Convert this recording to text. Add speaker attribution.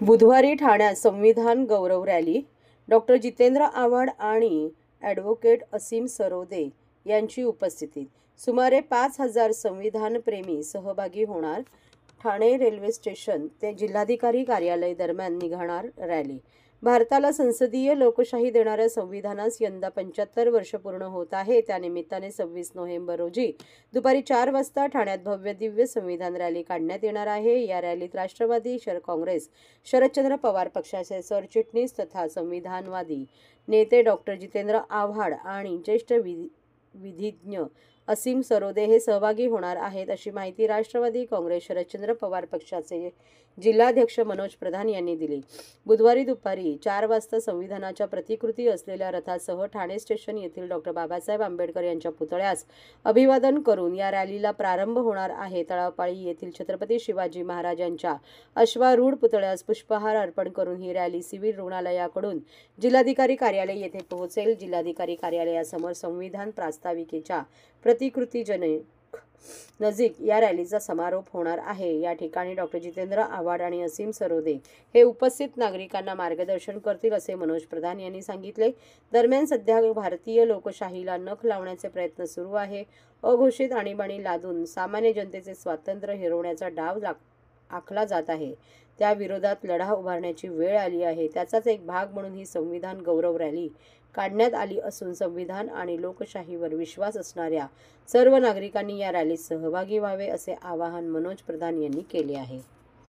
Speaker 1: बुधवारी ठाण्यात संविधान गौरव रॅली, डॉक्टर जितेंद्र आव्हाड आणि ॲडव्होकेट असीम सरोदे यांची उपस्थितीत सुमारे 5,000 संविधानप्रेमी सहभागी होणार. ठाणे रेल्वे स्टेशन ते जिल्हाधिकारी कार्यालय दरम्यान निघणार रॅली. भारताला संसदीय लोकशाही देणाऱ्या संविधानास यंदा 75 वर्ष पूर्ण होत आहे. त्यानिमित्ताने 26 नोव्हेंबर रोजी दुपारी 4 वाजता ठाण्यात भव्य दिव्य संविधान रॅली काढण्यात येणार आहे. या रॅलीत राष्ट्रवादी काँग्रेस शरदचंद्र पवार पक्षाचे सरचिटणीस तथा संविधानवादी नेते डॉक्टर जितेंद्र आव्हाड आणि ज्येष्ठ विधिज्ञ असीम सरोदे हे सहभागी होणार आहेत, अशी माहिती राष्ट्रवादी काँग्रेस शरदचंद्र पवार पक्षाचे जिल्हाध्यक्ष मनोज प्रधान यांनी दिली. बुधवारी दुपारी 4 वाजता संविधानाच्या प्रतिकृती असलेल्या रथासह ठाणे स्टेशन येथील डॉक्टर बाबासाहेब आंबेडकर यांच्या पुतळ्यास अभिवादन करून या रॅलीला प्रारंभ होणार आहे. तळावपाळी येथील छत्रपती शिवाजी महाराजांच्या अश्वारूढ पुतळ्यास पुष्पहार अर्पण करून ही रॅली सिव्हिल रुग्णालयाकडून जिल्हाधिकारी कार्यालय येथे पोहोचेल. जिल्हाधिकारी कार्यालयासमोर संविधान प्रास्ताविकेच्या प्रतिकृतीजनक नजीक या रॅलीचा समारोप होणार आहे. या ठिकाणी डॉक्टर जितेंद्र आव्हाड आणि असीम सरोदे हे उपस्थित नागरिकांना मार्गदर्शन करतील, असे मनोज प्रधान यांनी सांगितले. दरम्यान सध्या भारतीय लोकशाहीला नख लावण्याचे प्रयत्न सुरू आहे. अघोषित आणीबाणी लादून सामान्य जनतेचे स्वातंत्र्य हिरावण्याचा डाव आखला जात आहे. त्या विरोधात लढा उभारण्याची वेळ आली आहे. त्याचाच एक भाग म्हणून ही संविधान गौरव रॅली काढण्यात आली असून संविधान आणि लोकशाहीवर विश्वास असणाऱ्या सर्व नागरिकांनी या रॅलीत सहभागी व्हावे, असे आवाहन मनोज प्रधान यांनी केले आहे.